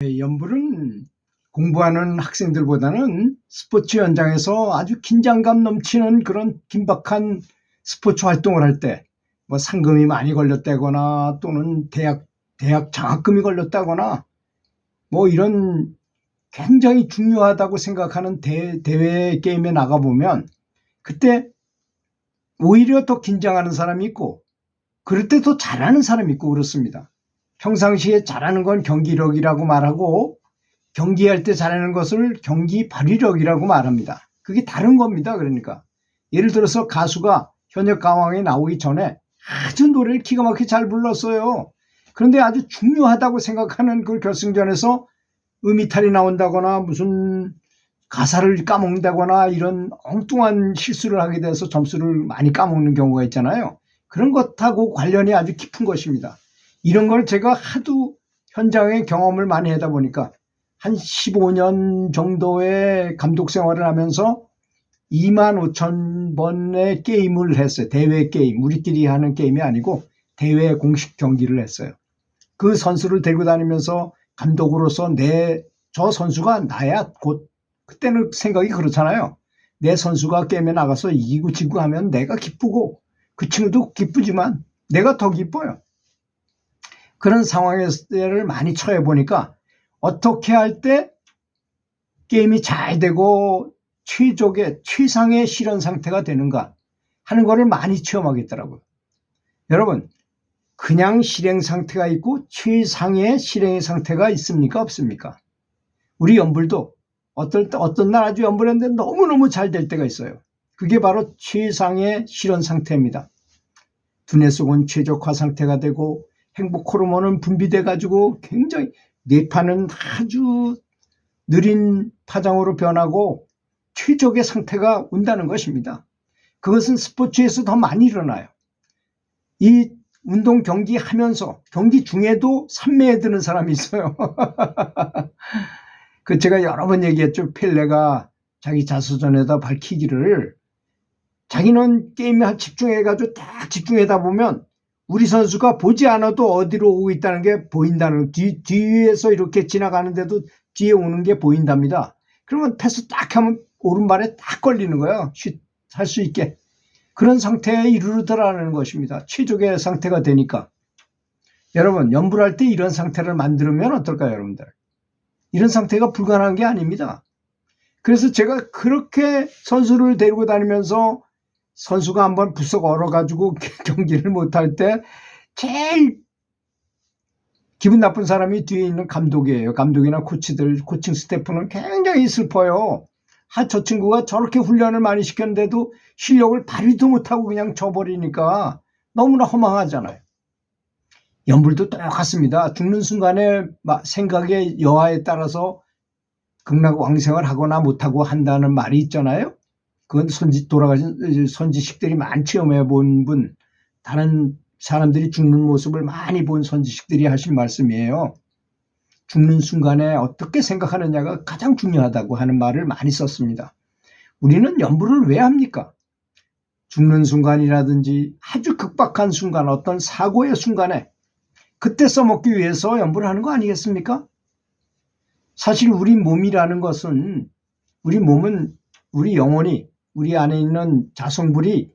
연불은 공부하는 학생들보다는 스포츠 현장에서 아주 긴장감 넘치는 그런 긴박한 스포츠 활동을 할 때 뭐 상금이 많이 걸렸다거나 또는 대학 장학금이 걸렸다거나 뭐 이런 굉장히 중요하다고 생각하는 대회 게임에 나가보면 그때 오히려 더 긴장하는 사람이 있고 그럴 때 더 잘하는 사람이 있고 그렇습니다. 평상시에 잘하는 건 경기력이라고 말하고 경기할 때 잘하는 것을 경기 발휘력이라고 말합니다. 그게 다른 겁니다. 그러니까 예를 들어서 가수가 현역 가왕에 나오기 전에 아주 노래를 기가 막히게 잘 불렀어요. 그런데 아주 중요하다고 생각하는 그 결승전에서 음이탈이 나온다거나 무슨 가사를 까먹는다거나 이런 엉뚱한 실수를 하게 돼서 점수를 많이 까먹는 경우가 있잖아요. 그런 것하고 관련이 아주 깊은 것입니다. 이런 걸 제가 하도 현장에 경험을 많이 하다 보니까 한 15년 정도의 감독 생활을 하면서 25,000번의 게임을 했어요. 대회 게임, 우리끼리 하는 게임이 아니고 대회 공식 경기를 했어요. 그 선수를 데리고 다니면서 감독으로서 저 선수가 나야 곧, 그때는 생각이 그렇잖아요. 내 선수가 게임에 나가서 이기고 지고 하면 내가 기쁘고 그 친구도 기쁘지만 내가 더 기뻐요. 그런 상황을 많이 처해 보니까 어떻게 할 때 게임이 잘 되고 최상의 실현 상태가 되는가 하는 거를 많이 체험하겠더라고요. 여러분, 그냥 실행 상태가 있고 최상의 실행의 상태가 있습니까? 없습니까? 우리 연불도 어떤 날 아주 연불했는데 너무너무 잘 될 때가 있어요. 그게 바로 최상의 실현 상태입니다. 두뇌 속은 최적화 상태가 되고 행복 호르몬은 분비돼 가지고 굉장히 뇌파는 아주 느린 파장으로 변하고 최적의 상태가 온다는 것입니다. 그것은 스포츠에서 더 많이 일어나요. 이 운동 경기 하면서 경기 중에도 산매에 드는 사람이 있어요. 그 제가 여러 번 얘기했죠. 펠레가 자기 자서전에다 밝히기를 자기는 게임에 집중해가지고 딱 집중하다 보면 우리 선수가 보지 않아도 어디로 오고 있다는 게 보인다는, 뒤에서 이렇게 지나가는데도 뒤에 오는 게 보인답니다. 그러면 패스 딱 하면 오른발에 딱 걸리는 거예요. 슛 할 수 있게. 그런 상태에 이르르더라는 것입니다. 최적의 상태가 되니까. 여러분, 연불할 때 이런 상태를 만들면 어떨까요, 여러분들? 이런 상태가 불가능한 게 아닙니다. 그래서 제가 그렇게 선수를 데리고 다니면서 선수가 한번 부쩍 얼어가지고 경기를 못할 때 제일 기분 나쁜 사람이 뒤에 있는 감독이에요. 감독이나 코치들, 코칭 스태프는 굉장히 슬퍼요. 저 친구가 저렇게 훈련을 많이 시켰는데도 실력을 발휘도 못하고 그냥 져버리니까 너무나 허망하잖아요. 연불도 똑같습니다. 죽는 순간에 생각의 여하에 따라서 극락왕생을 하거나 못하고 한다는 말이 있잖아요. 그건 돌아가신 선지식들이 많이 체험해 본 분, 다른 사람들이 죽는 모습을 많이 본 선지식들이 하신 말씀이에요. 죽는 순간에 어떻게 생각하느냐가 가장 중요하다고 하는 말을 많이 썼습니다. 우리는 연불을 왜 합니까? 죽는 순간이라든지 아주 극박한 순간, 어떤 사고의 순간에 그때 써먹기 위해서 연불을 하는 거 아니겠습니까? 사실 우리 몸이라는 것은, 우리 몸은, 우리 영혼이, 우리 안에 있는 자성불이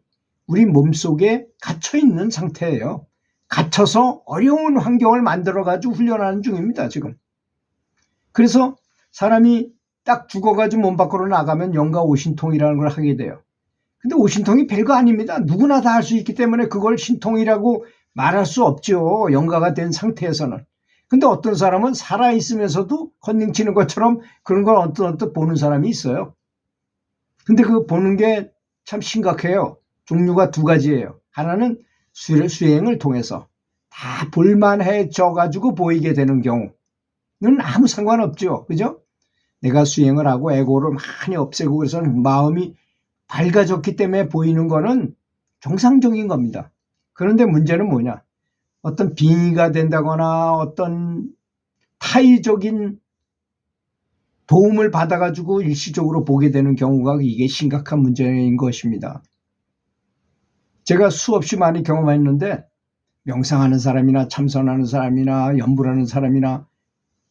우리 몸속에 갇혀있는 상태예요. 갇혀서 어려운 환경을 만들어가지고 훈련하는 중입니다, 지금. 그래서 사람이 딱 죽어가지고 몸 밖으로 나가면 영가 오신통이라는 걸 하게 돼요. 근데 오신통이 별거 아닙니다. 누구나 다 할 수 있기 때문에 그걸 신통이라고 말할 수 없죠. 영가가 된 상태에서는. 근데 어떤 사람은 살아있으면서도 컨닝치는 것처럼 그런 걸 언뜻 보는 사람이 있어요. 근데 그 보는 게 참 심각해요. 종류가 두 가지예요. 하나는 수행을 통해서 다 볼만해져 가지고 보이게 되는 경우는 아무 상관없죠. 그죠? 내가 수행을 하고 에고를 많이 없애고 그래서 마음이 밝아졌기 때문에 보이는 거는 정상적인 겁니다. 그런데 문제는 뭐냐? 어떤 빙의가 된다거나 어떤 타의적인 도움을 받아가지고 일시적으로 보게 되는 경우가 이게 심각한 문제인 것입니다. 제가 수없이 많이 경험했는데 명상하는 사람이나 참선하는 사람이나 연불하는 사람이나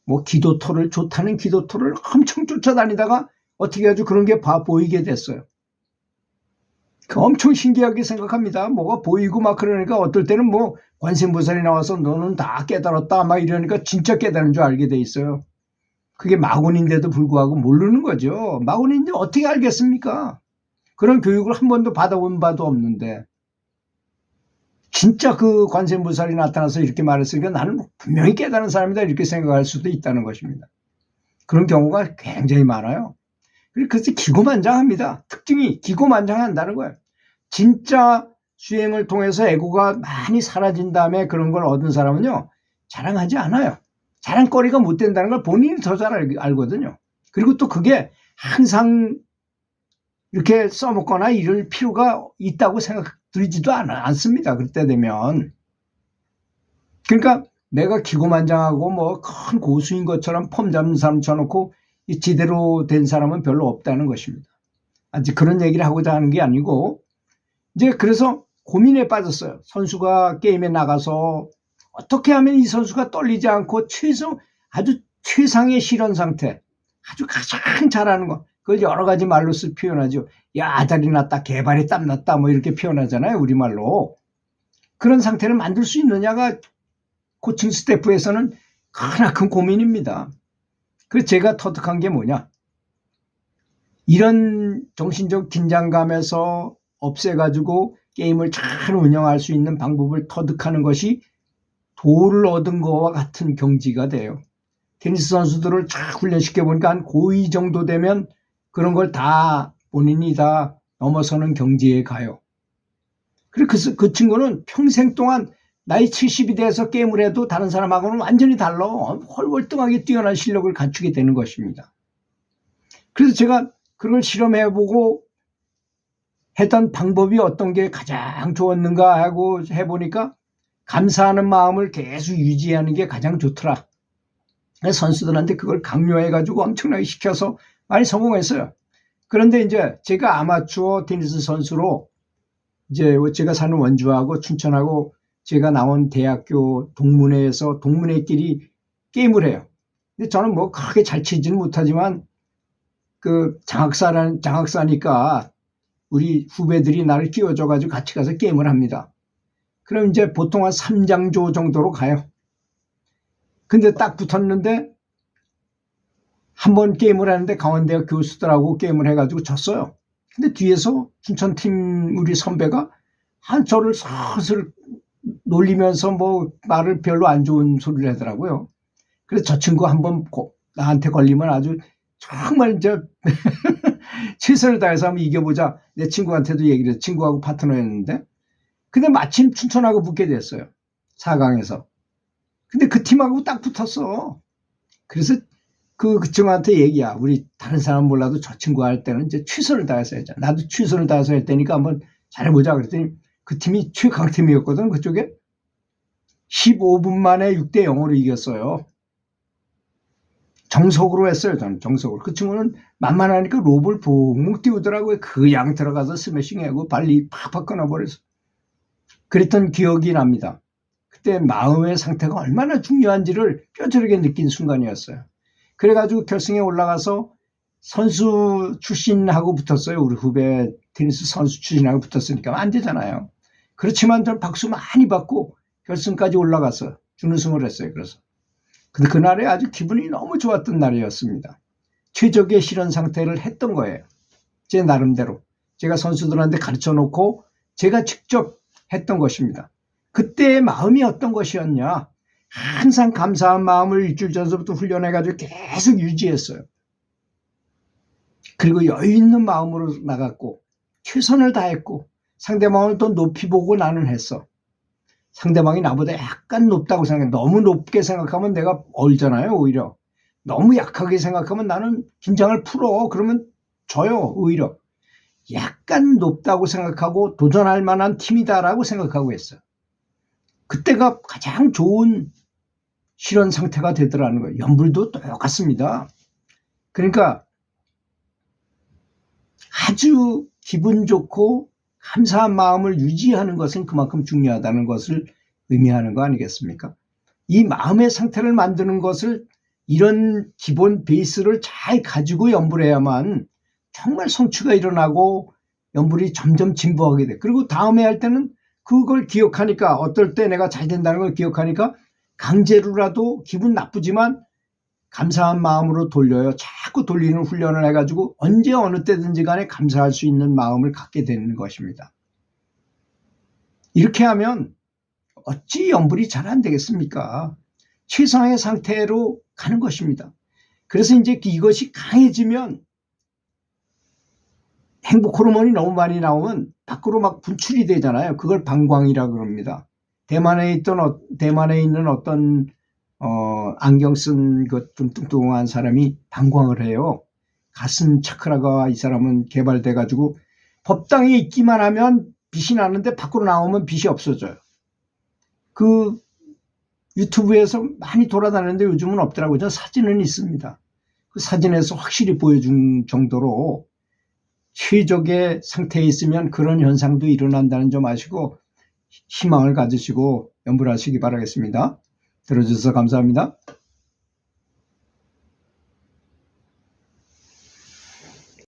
뭐 기도토를 좋다는 기도토를 엄청 쫓아다니다가 어떻게 아주 그런 게 보이게 됐어요. 엄청 신기하게 생각합니다. 뭐가 보이고 막 그러니까 어떨 때는 뭐 관세음보살이 나와서 너는 다 깨달았다 막 이러니까 진짜 깨달은 줄 알게 돼 있어요. 그게 마곤인데도 불구하고 모르는 거죠. 마곤인데 어떻게 알겠습니까? 그런 교육을 한 번도 받아본 바도 없는데 진짜 그 관세음보살이 나타나서 이렇게 말했으니까 나는 분명히 깨달은 사람이다 이렇게 생각할 수도 있다는 것입니다. 그런 경우가 굉장히 많아요. 그래서 기고만장합니다. 특징이 기고만장한다는 거예요. 진짜 수행을 통해서 에고가 많이 사라진 다음에 그런 걸 얻은 사람은요, 자랑하지 않아요. 자랑거리가 못 된다는 걸 본인이 더 잘 알거든요. 그리고 또 그게 항상 이렇게 써먹거나 이럴 필요가 있다고 생각들지도 않습니다. 그때 되면. 그러니까 내가 기고만장하고 뭐 큰 고수인 것처럼 폼 잡는 사람 쳐놓고 제대로 된 사람은 별로 없다는 것입니다. 아직 그런 얘기를 하고자 하는 게 아니고 이제 그래서 고민에 빠졌어요. 선수가 게임에 나가서 어떻게 하면 이 선수가 떨리지 않고 아주 최상의 실현 상태, 아주 가장 잘하는 거, 그걸 여러 가지 말로 표현하죠. 야, 아다리 났다, 개발에 땀 났다, 뭐 이렇게 표현하잖아요, 우리말로. 그런 상태를 만들 수 있느냐가 코칭 스태프에서는 크나큰 고민입니다. 그래서 제가 터득한 게 뭐냐. 이런 정신적 긴장감에서 없애가지고 게임을 잘 운영할 수 있는 방법을 터득하는 것이 도를 얻은 것과 같은 경지가 돼요. 테니스 선수들을 잘 훈련시켜 보니까 한 고2 정도 되면 그런 걸 다 본인이 다 넘어서는 경지에 가요. 그래서 그 친구는 평생 동안 나이 70이 돼서 게임을 해도 다른 사람하고는 완전히 달라. 헐월등하게 뛰어난 실력을 갖추게 되는 것입니다. 그래서 제가 그걸 실험해보고 했던 방법이 어떤 게 가장 좋았는가 하고 해보니까 감사하는 마음을 계속 유지하는 게 가장 좋더라. 선수들한테 그걸 강요해가지고 엄청나게 시켜서 많이 성공했어요. 그런데 이제 제가 아마추어 테니스 선수로 이제 제가 사는 원주하고 춘천하고 제가 나온 대학교 동문회에서 동문회끼리 게임을 해요. 근데 저는 뭐 크게 잘 치지는 못하지만 그 장학사니까 우리 후배들이 나를 끼워줘가지고 같이 가서 게임을 합니다. 그럼 이제 보통 한 3장조 정도로 가요. 근데 딱 붙었는데 한 번 게임을 하는데 강원대학 교수들하고 게임을 해가지고 졌어요. 근데 뒤에서 춘천팀 우리 선배가 저를 슬슬 놀리면서 뭐 말을 별로 안 좋은 소리를 하더라고요. 그래서 저 친구 한번 나한테 걸리면 아주 정말 이제 최선을 다해서 한번 이겨보자. 내 친구한테도 얘기를 해서 친구하고 파트너였는데 근데 마침 춘천하고 붙게 됐어요. 4강에서. 근데 그 팀하고 딱 붙었어. 그래서 그 친구한테 얘기야. 우리 다른 사람 몰라도 저 친구 할 때는 이제 최선을 다해서 했잖아. 나도 최선을 다해서 할 테니까 한번 잘해보자. 그랬더니 그 팀이 최강팀이었거든. 그쪽에 15분 만에 6대 0으로 이겼어요. 정석으로 했어요. 저는 정석으로. 그 친구는 만만하니까 로브를 붕붕 띄우더라고요. 그 양 들어가서 스매싱하고 발리 팍팍 끊어버려서. 그랬던 기억이 납니다. 그때 마음의 상태가 얼마나 중요한지를 뼈저리게 느낀 순간이었어요. 그래가지고 결승에 올라가서 선수 출신하고 붙었어요. 우리 후배 테니스 선수 출신하고 붙었으니까 안 되잖아요. 그렇지만 저는 박수 많이 받고 결승까지 올라가서 준우승을 했어요. 그래서. 근데 그날에 아주 기분이 너무 좋았던 날이었습니다. 최적의 실현 상태를 했던 거예요. 제 나름대로. 제가 선수들한테 가르쳐 놓고 제가 직접 했던 것입니다. 그때의 마음이 어떤 것이었냐. 항상 감사한 마음을 일주일 전서부터 훈련해가지고 계속 유지했어요. 그리고 여유 있는 마음으로 나갔고 최선을 다했고 상대방을 더 높이 보고 나는 했어. 상대방이 나보다 약간 높다고 생각해. 너무 높게 생각하면 내가 얼잖아요. 오히려. 너무 약하게 생각하면 나는 긴장을 풀어. 그러면 져요. 오히려. 약간 높다고 생각하고 도전할 만한 팀이다라고 생각하고 했어요. 그때가 가장 좋은 실현 상태가 되더라는 거예요. 연불도 똑같습니다. 그러니까 아주 기분 좋고 감사한 마음을 유지하는 것은 그만큼 중요하다는 것을 의미하는 거 아니겠습니까? 이 마음의 상태를 만드는 것을 이런 기본 베이스를 잘 가지고 연불 해야만 정말 성취가 일어나고 연불이 점점 진보하게 돼. 그리고 다음에 할 때는 그걸 기억하니까, 어떨 때 내가 잘 된다는 걸 기억하니까 강제로라도 기분 나쁘지만 감사한 마음으로 돌려요. 자꾸 돌리는 훈련을 해가지고 언제 어느 때든지 간에 감사할 수 있는 마음을 갖게 되는 것입니다. 이렇게 하면 어찌 연불이 잘 안 되겠습니까? 최상의 상태로 가는 것입니다. 그래서 이제 이것이 강해지면 행복 호르몬이 너무 많이 나오면 밖으로 막 분출이 되잖아요. 그걸 방광이라고 그럽니다. 대만에 있는 어떤 안경 쓴 것 좀 뚱뚱한 사람이 방광을 해요. 가슴 차크라가 이 사람은 개발돼 가지고 법당에 있기만 하면 빛이 나는데 밖으로 나오면 빛이 없어져요. 그 유튜브에서 많이 돌아다니는데 요즘은 없더라고요. 저 사진은 있습니다. 그 사진에서 확실히 보여준 정도로 최적의 상태에 있으면 그런 현상도 일어난다는 점 아시고 희망을 가지시고 연불하시기 바라겠습니다. 들어주셔서 감사합니다.